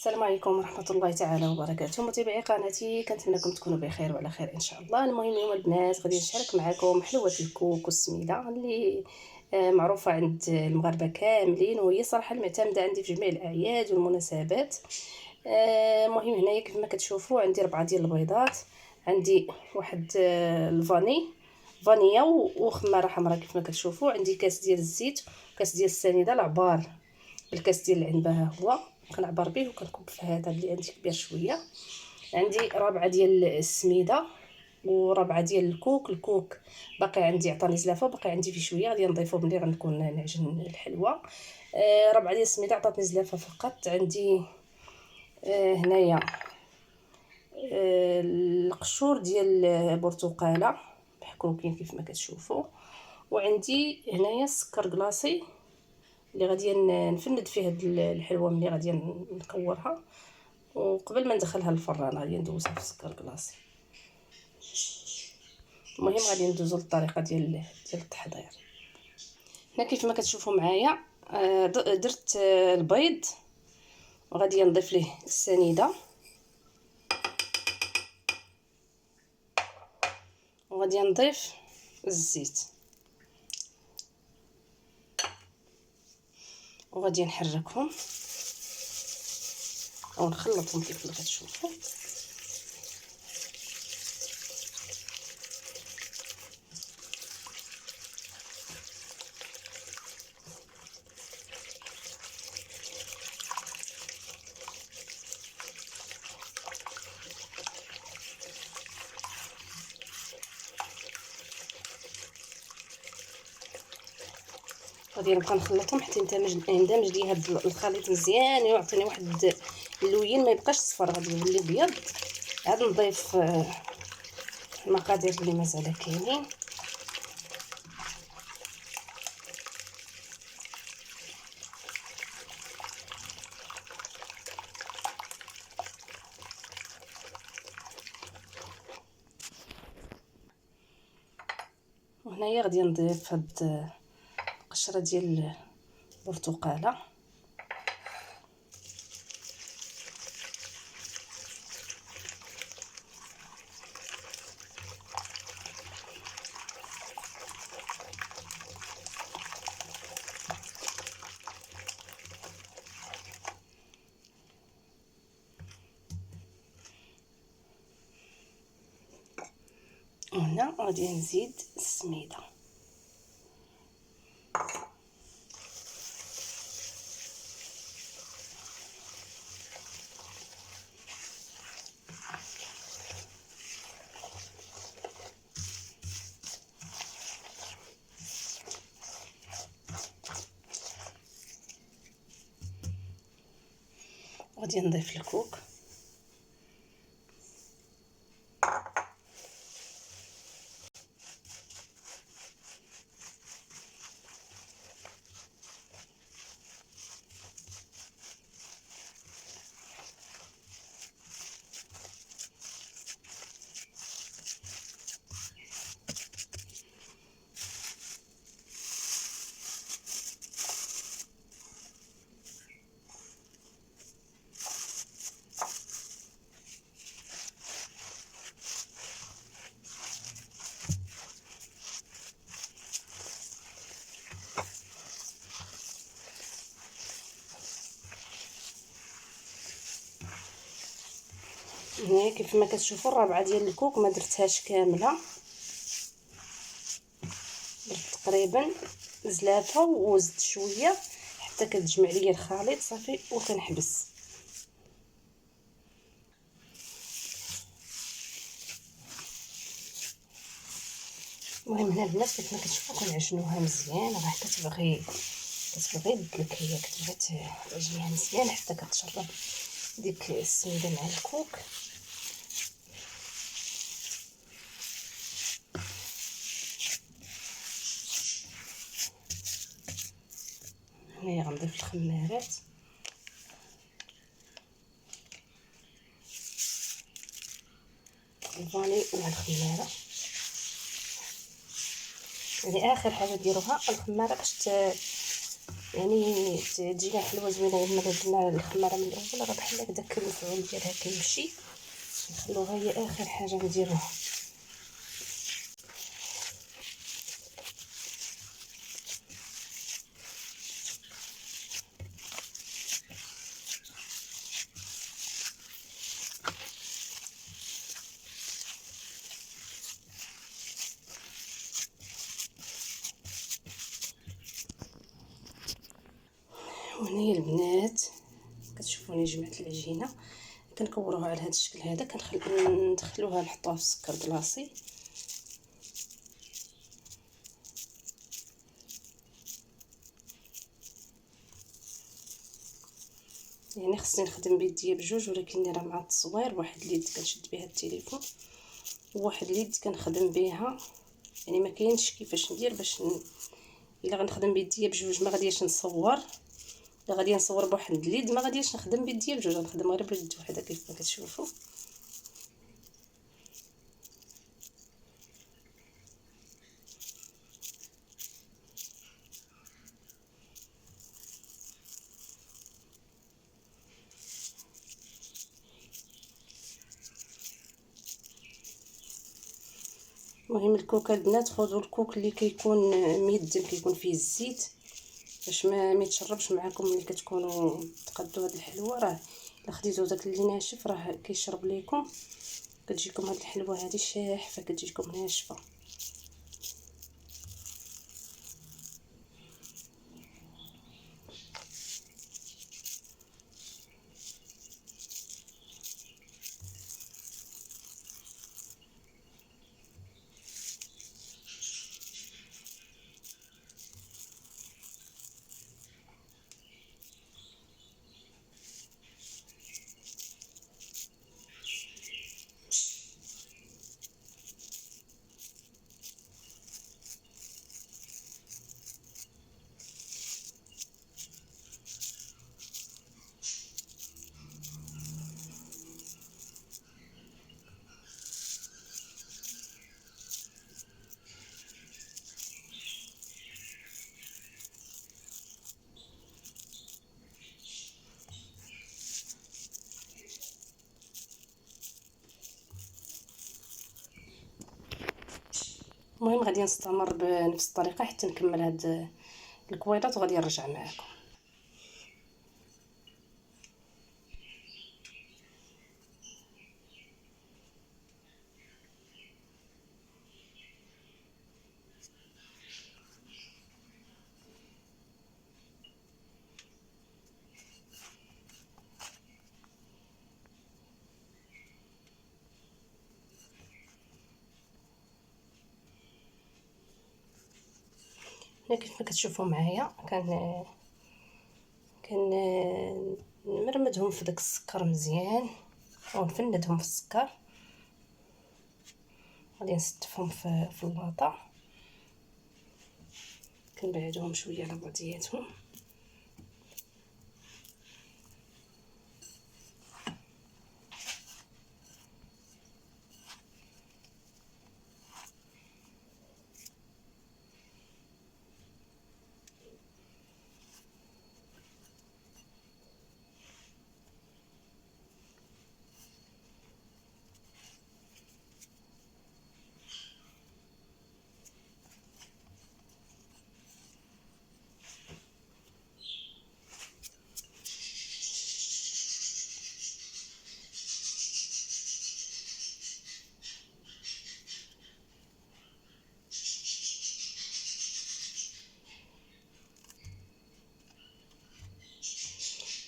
السلام عليكم ورحمة الله تعالى وبركاته. متابعي قناتي، كنتمنىكم تكونوا بخير وعلى خير ان شاء الله. المهم اليوم البنات غادي نشارك معكم حلوة الكوك والسميدة اللي معروفة عند المغاربة كاملين، وهي صراحة المعتمدة عندي في جميع الأعياد والمناسبات. المهم هنايا كيف ما كتشوفوا عندي 4 ديال البيضات، عندي واحد فانيا وخمارة حمراء كيف ما كتشوفوا، عندي كاس ديال الزيت وكاس ديال السنيدة العبار، الكاس ديال العنبه ها هو كنعبر به وكنكب في هذا اللي عندي كبير شويه. عندي ربعه ديال السميده وربعه ديال الكوك باقي عندي عطاني زلافه وباقي عندي فيه شويه غادي نضيفو ملي غنكون نعجن الحلوه. ربعه ديال السميده عطاتني زلافه فقط. عندي هنايا القشور ديال البرتقاله محكوكين كيف ما كتشوفوا، وعندي هنايا السكر كلاصي اللي غادي نفند فيه هاد الحلوه ملي غادي نكورها، وقبل ما ندخلها للفران غادي ندوزها في السكر كلاصي. المهم غادي ندوزو للطريقه ديال التحضير. هنا كيف ما كتشوفوا معايا درت البيض وغادي نضيف ليه السنيده وغادي نضيف الزيت وغادي نحركهم او نخلطهم كيف ما كتشوفوا. غادي نبقى نخلطهم حتى يندمج لي هذا الخليط مزيان ويعطيني واحد اللوين، ما يبقاش صفر غادي يولي ابيض. عاد نضيف المقادير اللي مازال كاينين. وهنايا غادي نضيف هاد قشره ديال البرتقاله وهنا غادي نزيد السميده. غادي نضيف الكوك هنا كيف ما كتشوفوا الربعه ديال الكوك ما درتهاش كامله، درت تقريبا زلافه وزدت شويه حتى كتجمع ليا الخليط صافي وكنحبس. المهم هنا البنات كيف ما كتشوفوا كنعجنوها مزيان، راه كتبغي يدلك، هي كتبغي تعجنيها مزيان حتى كتشرب ديك السميده مع الكوك. هنايا غنضيف الخمارات الفاني مع الخماره، يعني اخر حاجه ديروها الخماره باش يعني تجينا حلوه زوينه. الا درنا الخماره من الاول راه بحال هكذاك المفعول ديالها كيمشي. نخلوها هي اخر حاجه نديروها. وهنايا البنات كتشوفوني جمعت العجينه، كنكوروها على هذا الشكل هذا. ندخلوها نحطوها في السكر بلاصي. يعني خصني نخدم بيديا بجوج، ولكن راه مع التصوير واحد اليد كنشد بها التليفون وواحد اليد كنخدم بها. يعني ما كاينش كيفاش ندير باش الا غنخدم بيديا بجوج ما غاديش نصور. الا غادي نصور بواحد اليد ما غاديش نخدم بيديا بجوج، غنخدم غير بيد وحده كيف ما كتشوفوا. المهم الكوكه البنات خذوا الكوك اللي كيكون ميدن، كيكون فيه الزيت باش ما يتشربش معكم ملي كتكونوا تقادوا هاد الحلوه. راه الا خديتو داك اللي ناشف راه كيشرب ليكم، كتجيكم هاد الحلوه هادي شاحفه، كتجيكم ناشفه. المهم غادي نستمر بنفس الطريقه حتى نكمل هاد الكويضات وغادي نرجع معكم. هنا كيف ما كتشوفوا معايا كان نمرمدهم في داك السكر مزيان ونفندهم في السكر. غادي نستفهم في اللاطه، كنبعدوهم شويه على بعضياتهم.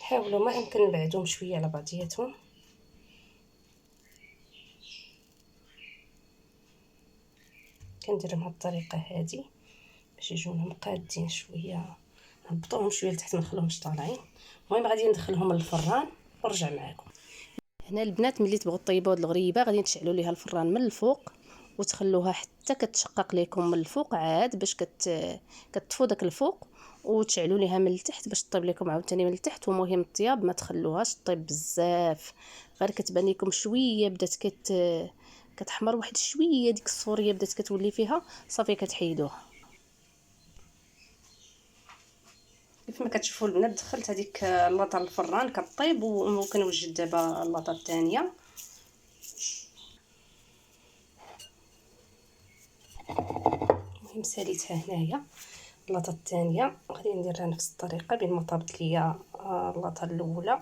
حاولوا ما يمكن نبعدوهم شويه على بعضياتهم. كنديرهم بهذه الطريقه هذه باش يجونا مقادين شويه، نهبطوهم شويه لتحت ما نخليهمش طالعين. المهم غادي ندخلهم للفران ونرجع معكم. هنا البنات ملي تبغوا طيبوا هاد الغريبه غادي تشعلوا ليها الفران من الفوق وتخلوها حتى كتشقق لكم من الفوق عاد باش كتطفوا داك الفوق، وتشعلوا ليها من التحت باش طيب لكم عاوتاني من التحت. ومهم الطياب ما تخلوهاش طيب بزاف، غير كتبان لكم شويه بدات كتحمر واحد شويه، ديك الصوريه بدات كتولي فيها صافي كتحيدوها. كيف ما كتشوفوا البنات دخلت هذيك اللاطه للفران كطيب، وممكن نوجد دابا اللاطه الثانيه. المهم ساليتها هنايا اللاطه الثانيه، غادي نديرها نفس الطريقه بين ما طابت ليا اللاطه الاولى.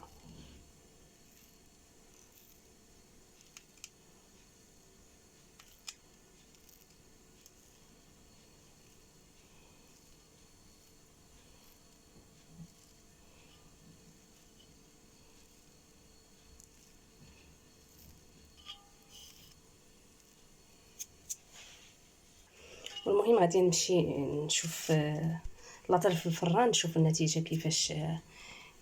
والمهم غادي نمشي نشوف لاطه في الفران، نشوف النتيجه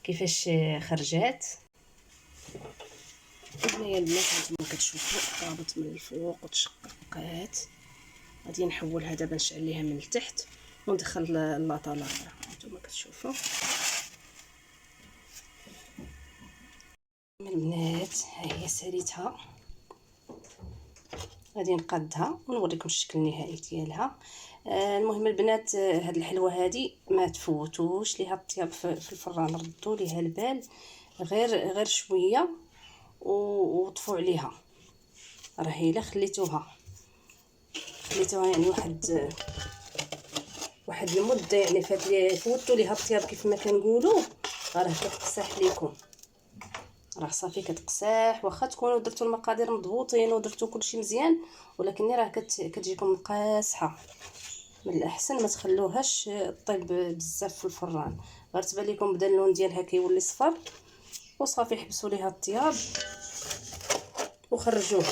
كيفاش خرجات. هنايا البنات هانتوما كتشوفوا طابت من الفوق وتشققات. غادي نحولها دابا نشعل ليها من التحت وندخل اللاطه الاخرى. هانتوما كتشوفوا من البنات، ها هي ساليتها. غادي نقادها ونوريكم الشكل النهائي ديالها. المهم البنات، هاد الحلوه هادي ما تفوتوش ليها الطياب في الفران، ردوا ليها البال غير شويه وطفوا عليها. راه الا خليتوها يعني واحد المده، يعني فوتوا ليها الطياب كيف ما كنقولوا، راه كتقسح ليكم، راه صافي كتقساح. واخا تكونوا درتوا المقادير مضبوطين ودرتوا كلشي مزيان، ولكن راه كتجيكم قاصحه. من الاحسن ما تخلوهاش طيب بزاف في الفران، غير تبان لكم بدا اللون ديالها كيولي صفر وصافي حبسوا ليها الطياب وخرجوه،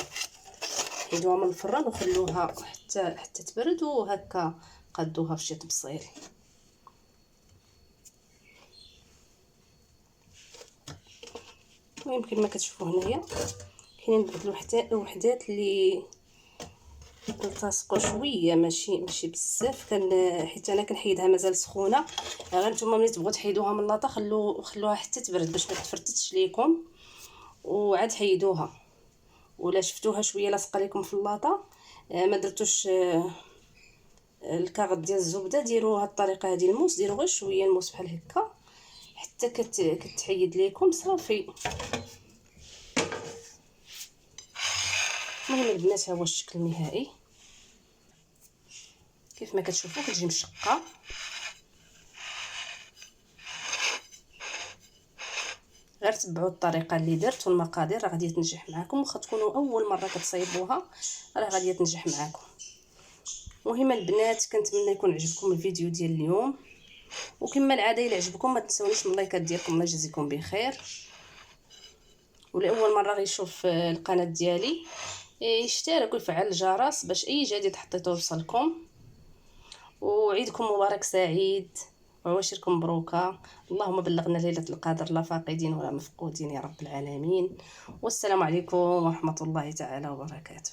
حيدوها من الفران وخلوها حتى تبرد، وهكا قادوها في شي طبسيل. ويمكن ما كتشوفوا هنايا كاينين بعض الوحدات اللي كنلتصقوا شويه، ماشي بزاف، حيت انا كنحيدها مازال سخونه. غير نتوما ملي تبغوا تحيدوها من اللاطه خلوها حتى تبرد باش ما تفرتتش ليكم، وعاد حيدوها. ولا شفتوها شويه لاصقه لكم في اللاطه، ما درتوش الكاغط ديال الزبده، ديروا هاد الطريقه هذه الموس، ديروا غير شويه الموس بحال هكا حتى كتحيد لكم صافي. المهم البنات، ها هو الشكل النهائي كيف ما كتشوفوا، كتجي مشقه. غير تبعوا الطريقه اللي درت والمقادير، راه غادي تنجح معكم. واخا تكونوا اول مره كتصايبوها راه غادي تنجح معكم. المهم البنات، كنتمنى يكون عجبكم الفيديو ديال اليوم، وكما العاده الا عجبكم ما تنسونيش من اللايكات ديالكم. الله يجزيكم بخير. ولاول مره غيشوف القناه ديالي يشترك ويفعل الجرس باش اي جديد حطيته يوصلكم. وعيدكم مبارك سعيد وعواشركم مبروكه. اللهم بلغنا ليله القدر لا فاقدين ولا مفقودين يا رب العالمين. والسلام عليكم ورحمه الله تعالى وبركاته.